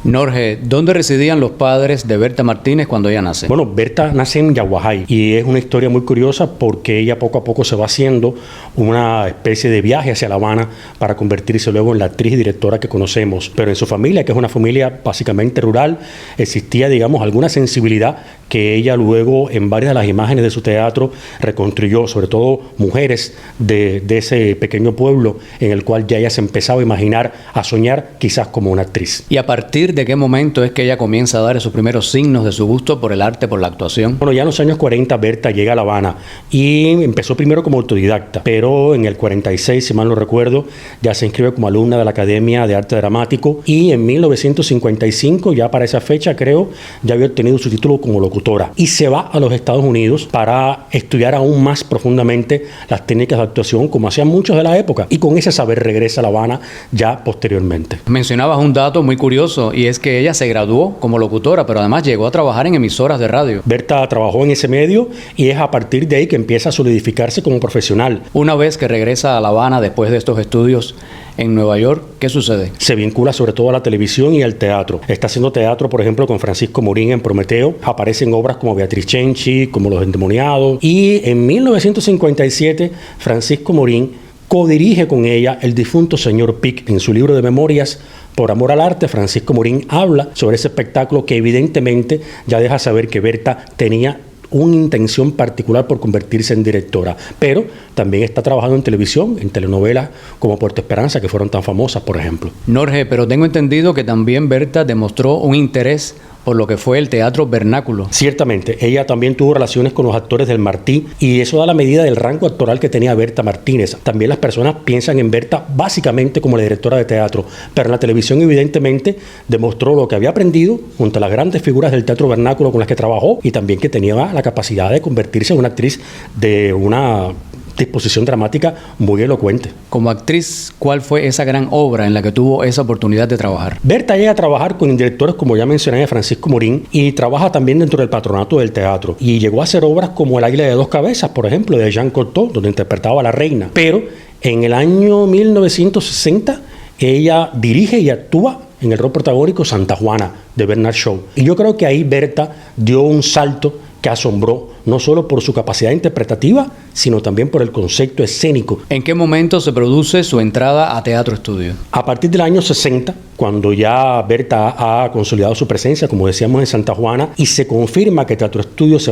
Norge, ¿dónde residían los padres de Berta Martínez cuando ella nace? Bueno, Berta nace en Yaguajay y es una historia muy curiosa porque ella poco a poco se va haciendo una especie de viaje hacia La Habana para convertirse luego en la actriz y directora que conocemos. Pero en su familia, que es una familia básicamente rural, existía, digamos, alguna sensibilidad que ella luego en varias de las imágenes de su teatro reconstruyó, sobre todo mujeres de ese pequeño pueblo en el cual ya ella se empezaba a imaginar, a soñar quizás como una actriz. ¿Y a partir de qué momento es que ella comienza a dar esos primeros signos de su gusto por el arte, por la actuación? Bueno, ya en los años 40 Berta llega a La Habana y empezó primero como autodidacta, pero en el 46, si mal no recuerdo, ya se inscribe como alumna de la Academia de Arte Dramático y en 1955, ya para esa fecha creo, ya había obtenido su título como locutora y se va a los Estados Unidos para estudiar aún más profundamente las técnicas de actuación como hacían muchos de la época y con ese saber regresa a La Habana ya posteriormente. Mencionabas un dato muy curioso y es que ella se graduó como locutora, pero además llegó a trabajar en emisoras de radio. Berta trabajó en ese medio y es a partir de ahí que empieza a solidificarse como profesional. Una vez que regresa a La Habana después de estos estudios en Nueva York, ¿qué sucede? Se vincula sobre todo a la televisión y al teatro. Está haciendo teatro, por ejemplo, con Francisco Morín en Prometeo. Aparecen obras como Beatriz Cenci, como Los Endemoniados. Y en 1957, Francisco Morín codirige con ella El difunto señor Pic. En su libro de memorias, Por amor al arte, Francisco Morín habla sobre ese espectáculo que evidentemente ya deja saber que Berta tenía una intención particular por convertirse en directora, pero también está trabajando en televisión, en telenovelas como Puerto Esperanza, que fueron tan famosas, por ejemplo. Norge, pero tengo entendido que también Berta demostró un interés por lo que fue el teatro vernáculo. Ciertamente, ella también tuvo relaciones con los actores del Martí y eso da la medida del rango actoral que tenía Berta Martínez. También las personas piensan en Berta básicamente como la directora de teatro, pero en la televisión evidentemente demostró lo que había aprendido junto a las grandes figuras del teatro vernáculo con las que trabajó y también que tenía la capacidad de convertirse en una actriz de una disposición dramática muy elocuente. Como actriz, ¿cuál fue esa gran obra en la que tuvo esa oportunidad de trabajar? Berta llega a trabajar con directores como ya mencioné de Francisco Morín y trabaja también dentro del patronato del teatro y llegó a hacer obras como El águila de dos cabezas, por ejemplo, de Jean Cocteau, donde interpretaba a la reina. Pero en el año 1960 ella dirige y actúa en el rol protagónico Santa Juana de Bernard Shaw. Y yo creo que ahí Berta dio un salto que asombró, no solo por su capacidad interpretativa, sino también por el concepto escénico. ¿En qué momento se produce su entrada a Teatro Estudio? A partir del año 60, cuando ya Berta ha consolidado su presencia, como decíamos, en Santa Juana, y se confirma que Teatro Estudio se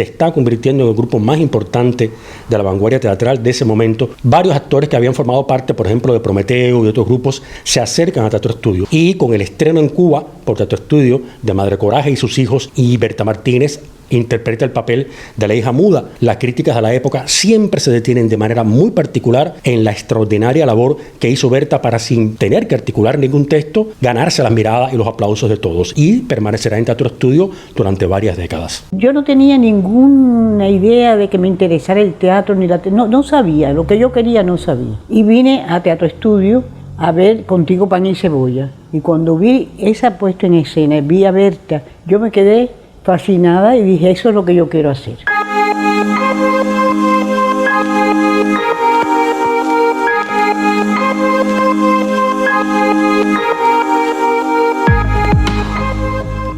está convirtiendo en el grupo más importante de la vanguardia teatral de ese momento. Varios actores que habían formado parte, por ejemplo, de Prometeo y de otros grupos, se acercan a Teatro Estudio. Y con el estreno en Cuba por Teatro Estudio de Madre Coraje y sus hijos, y Berta Martínez interpreta el papel de la hija muda. Las críticas de la época siempre se detienen de manera muy particular en la extraordinaria labor que hizo Berta para, sin tener que articular ningún texto, ganarse las miradas y los aplausos de todos, y permanecerá en Teatro Estudio durante varias décadas. Yo no tenía ninguna idea de que me interesara el teatro, ni no sabía, lo que yo quería no sabía. Y vine a Teatro Estudio a ver Contigo Pan y Cebolla, y cuando vi esa puesta en escena, vi a Berta, yo me quedé fascinada y dije, eso es lo que yo quiero hacer.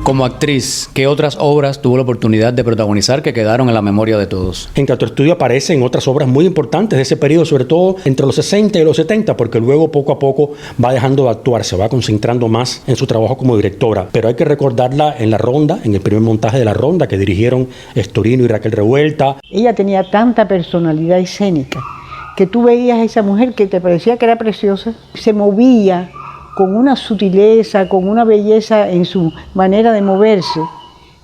Como actriz, ¿qué otras obras tuvo la oportunidad de protagonizar que quedaron en la memoria de todos? En Teatro Estudio aparecen otras obras muy importantes de ese periodo, sobre todo entre los 60 y los 70, porque luego poco a poco va dejando de actuar, se va concentrando más en su trabajo como directora. Pero hay que recordarla en La Ronda, en el primer montaje de La Ronda que dirigieron Estorino y Raquel Revuelta. Ella tenía tanta personalidad escénica que tú veías a esa mujer que te parecía que era preciosa, se movía con una sutileza, con una belleza en su manera de moverse,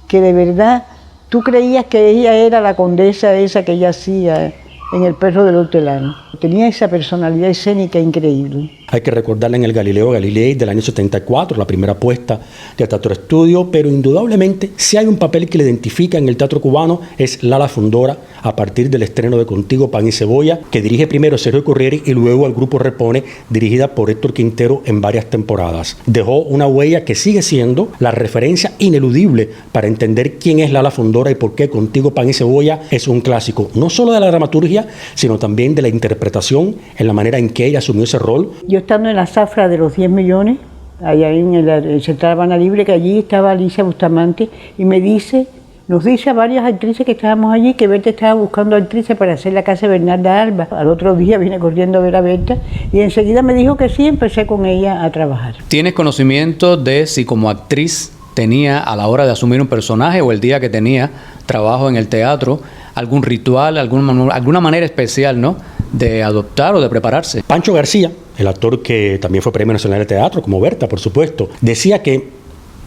que de verdad tú creías que ella era la condesa esa que ella hacía en El perro del hortelano. Tenía esa personalidad escénica increíble. Hay que recordarla en el Galileo Galilei del año 74, la primera puesta de Teatro Estudio, pero indudablemente si hay un papel que le identifica en el teatro cubano es Lala Fundora, a partir del estreno de Contigo Pan y Cebolla, que dirige primero Sergio Corriere y luego al grupo Repone, dirigida por Héctor Quintero en varias temporadas. Dejó una huella que sigue siendo la referencia ineludible para entender quién es Lala Fundora y por qué Contigo Pan y Cebolla es un clásico, no solo de la dramaturgia, sino también de la interpretación en la manera en que ella asumió ese rol. Yo estando en la zafra de los 10 millones, allá en el Central Habana Libre, que allí estaba Alicia Bustamante, y nos dice a varias actrices que estábamos allí que Berta estaba buscando actrices para hacer la casa de Bernarda Alba. Al otro día vine corriendo a ver a Berta y enseguida me dijo que sí, empecé con ella a trabajar. ¿Tienes conocimiento de si como actriz tenía a la hora de asumir un personaje o el día que tenía trabajo en el teatro algún ritual, alguna manera especial, ¿no?, de adoptar o de prepararse? Pancho García, el actor que también fue Premio Nacional de Teatro, como Berta, por supuesto, decía que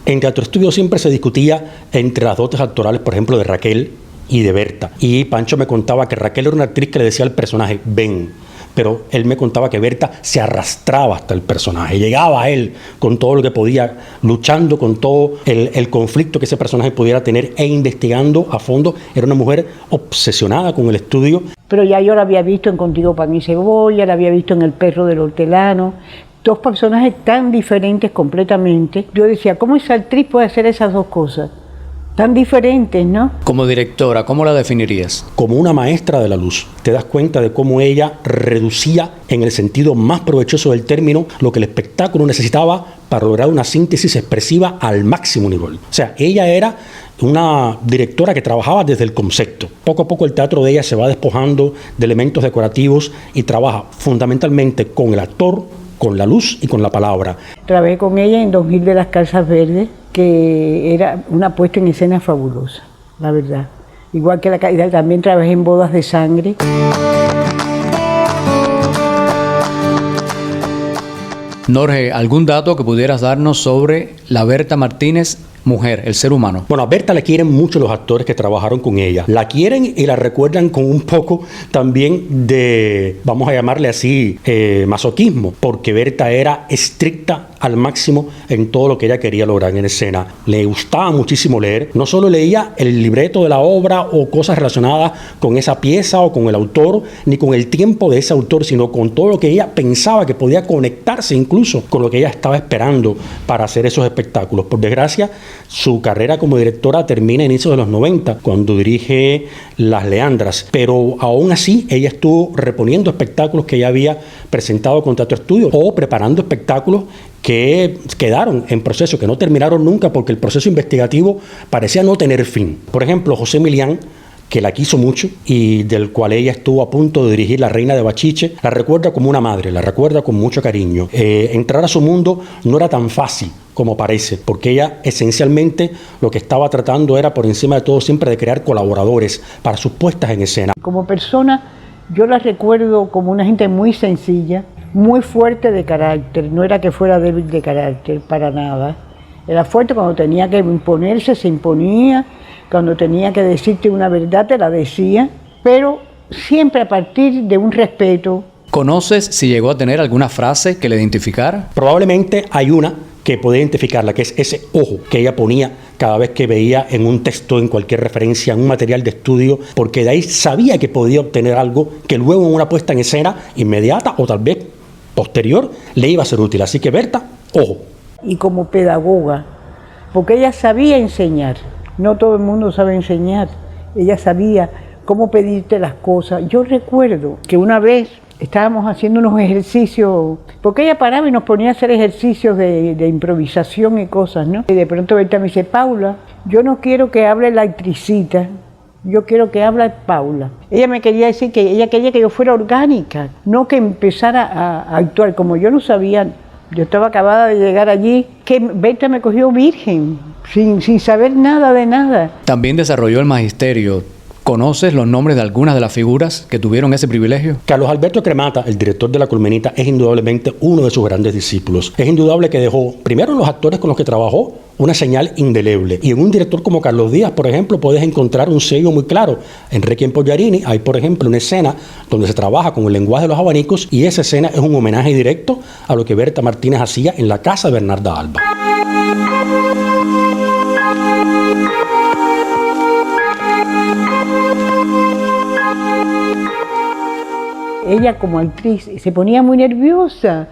en Teatro Estudio siempre se discutía entre las dotes actorales, por ejemplo, de Raquel y de Berta. Y Pancho me contaba que Raquel era una actriz que le decía al personaje, ven. Pero él me contaba que Berta se arrastraba hasta el personaje, llegaba a él con todo lo que podía, luchando con todo el conflicto que ese personaje pudiera tener e investigando a fondo. Era una mujer obsesionada con el estudio. Pero ya yo la había visto en Contigo Pan y Cebolla, la había visto en El Perro del Hortelano. Dos personajes tan diferentes completamente. Yo decía, ¿cómo esa actriz puede hacer esas dos cosas? Tan diferentes, ¿no? Como directora, ¿cómo la definirías? Como una maestra de la luz. Te das cuenta de cómo ella reducía, en el sentido más provechoso del término, lo que el espectáculo necesitaba para lograr una síntesis expresiva al máximo nivel. O sea, ella era una directora que trabajaba desde el concepto. Poco a poco el teatro de ella se va despojando de elementos decorativos y trabaja fundamentalmente con el actor, con la luz y con la palabra. Trabajé con ella en 2000 de las Calzas Verdes, que era una puesta en escena fabulosa, la verdad. Igual que la caída, también trabajé en Bodas de Sangre. Norge, ¿algún dato que pudieras darnos sobre la Berta Martínez mujer, el ser humano? Bueno, a Berta le quieren mucho los actores que trabajaron con ella. La quieren y la recuerdan con un poco también de, vamos a llamarle así, masoquismo, porque Berta era estricta al máximo en todo lo que ella quería lograr en escena. Le gustaba muchísimo leer. No solo leía el libreto de la obra o cosas relacionadas con esa pieza o con el autor, ni con el tiempo de ese autor, sino con todo lo que ella pensaba que podía conectarse incluso con lo que ella estaba esperando para hacer esos espectáculos. Por desgracia, su carrera como directora termina a inicios de los 90, cuando dirige Las Leandras, pero aún así ella estuvo reponiendo espectáculos que ya había presentado con Teatro Estudio o preparando espectáculos que quedaron en proceso, que no terminaron nunca porque el proceso investigativo parecía no tener fin. Por ejemplo, José Milián, que la quiso mucho y del cual ella estuvo a punto de dirigir La Reina de Bachiche, la recuerda como una madre, la recuerda con mucho cariño. Entrar a su mundo no era tan fácil como parece, porque ella esencialmente lo que estaba tratando era, por encima de todo, siempre de crear colaboradores para sus puestas en escena. Como persona, yo la recuerdo como una gente muy sencilla, muy fuerte de carácter. No era que fuera débil de carácter, para nada. Era fuerte cuando tenía que imponerse, se imponía. Cuando tenía que decirte una verdad, te la decía, pero siempre a partir de un respeto. ¿Conoces si llegó a tener alguna frase que le identificara? Probablemente hay una que puede identificarla, que es ese ojo que ella ponía cada vez que veía en un texto, en cualquier referencia, en un material de estudio, porque de ahí sabía que podía obtener algo que luego en una puesta en escena inmediata o tal vez posterior le iba a ser útil. Así que Berta, ojo. Y como pedagoga, porque ella sabía enseñar. No todo el mundo sabe enseñar. Ella sabía cómo pedirte las cosas. Yo recuerdo que una vez estábamos haciendo unos ejercicios, porque ella paraba y nos ponía a hacer ejercicios de improvisación y cosas, ¿no? Y de pronto Berta me dice, Paula, yo no quiero que hable la actricita, yo quiero que hable Paula. Ella me quería decir que ella quería que yo fuera orgánica, no que empezara a actuar. Como yo no sabía, yo estaba acabada de llegar allí, que Berta me cogió virgen, sin saber nada de nada. También desarrolló el magisterio. ¿Conoces los nombres de algunas de las figuras que tuvieron ese privilegio? Carlos Alberto Cremata, el director de La Colmenita, es indudablemente uno de sus grandes discípulos. Es indudable que dejó, primero en los actores con los que trabajó, una señal indeleble. Y en un director como Carlos Díaz, por ejemplo, puedes encontrar un sello muy claro. En Requiem por Giardini hay, por ejemplo, una escena donde se trabaja con el lenguaje de los abanicos y esa escena es un homenaje directo a lo que Berta Martínez hacía en la casa de Bernarda Alba. Ella como actriz se ponía muy nerviosa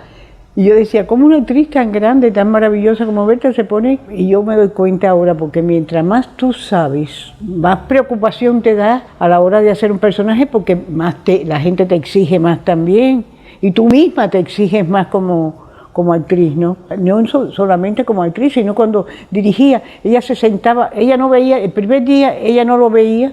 y yo decía, ¿cómo una actriz tan grande, tan maravillosa como Berta se pone? Y yo me doy cuenta ahora, porque mientras más tú sabes, más preocupación te da a la hora de hacer un personaje, porque más la gente te exige más también y tú misma te exiges más como como actriz, ¿no? No solamente como actriz, sino cuando dirigía, ella se sentaba, ella no veía, el primer día ella no lo veía,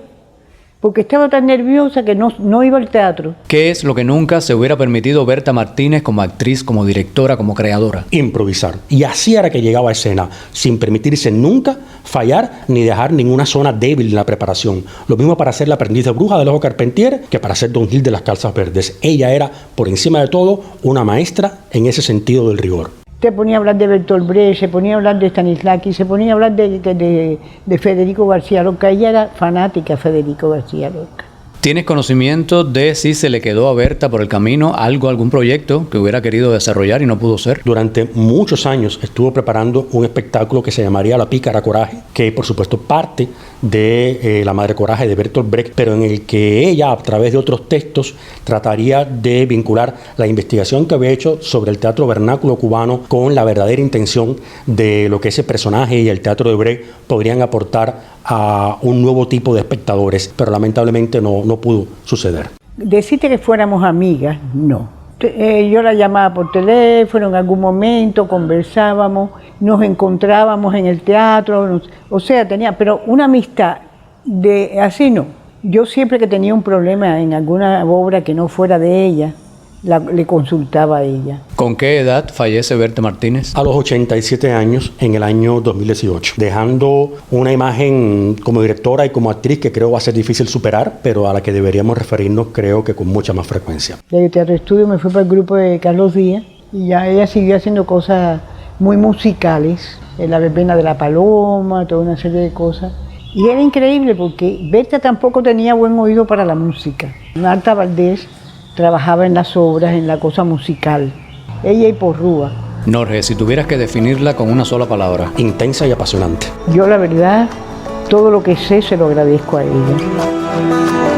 porque estaba tan nerviosa que no iba al teatro. ¿Qué es lo que nunca se hubiera permitido Berta Martínez como actriz, como directora, como creadora? Improvisar. Y así era que llegaba a escena, sin permitirse nunca fallar ni dejar ninguna zona débil en la preparación. Lo mismo para ser la aprendiz de bruja de Alejo Carpentier que para ser Don Gil de las Calzas Verdes. Ella era, por encima de todo, una maestra en ese sentido del rigor. Se ponía a hablar de Bertolt Brecht, se ponía a hablar de Stanislavski, se ponía a hablar de Federico García Lorca. Ella era fanática de Federico García Lorca. ¿Tienes conocimiento de si se le quedó a Berta por el camino algún proyecto que hubiera querido desarrollar y no pudo ser? Durante muchos años estuvo preparando un espectáculo que se llamaría La Pícara Coraje, que por supuesto parte de La Madre Coraje de Bertolt Brecht, pero en el que ella, a través de otros textos, trataría de vincular la investigación que había hecho sobre el teatro vernáculo cubano con la verdadera intención de lo que ese personaje y el teatro de Brecht podrían aportar a un nuevo tipo de espectadores, pero lamentablemente no pudo suceder. Decirte que fuéramos amigas, no. Yo la llamaba por teléfono en algún momento, conversábamos, nos encontrábamos en el teatro, pero una amistad de así no. Yo siempre que tenía un problema en alguna obra que no fuera de ella, le consultaba a ella. ¿Con qué edad fallece Berta Martínez? A los 87 años en el año 2018, dejando una imagen como directora y como actriz que creo va a ser difícil superar, pero a la que deberíamos referirnos creo que con mucha más frecuencia. De Teatro Estudio me fui para el grupo de Carlos Díaz y ya ella siguió haciendo cosas muy musicales, La Verbena de la Paloma, toda una serie de cosas. Y era increíble porque Berta tampoco tenía buen oído para la música. Marta Valdés trabajaba en las obras, en la cosa musical. Ella y Porrúa. Norge, si tuvieras que definirla con una sola palabra. Intensa y apasionante. Yo la verdad, todo lo que sé se lo agradezco a ella.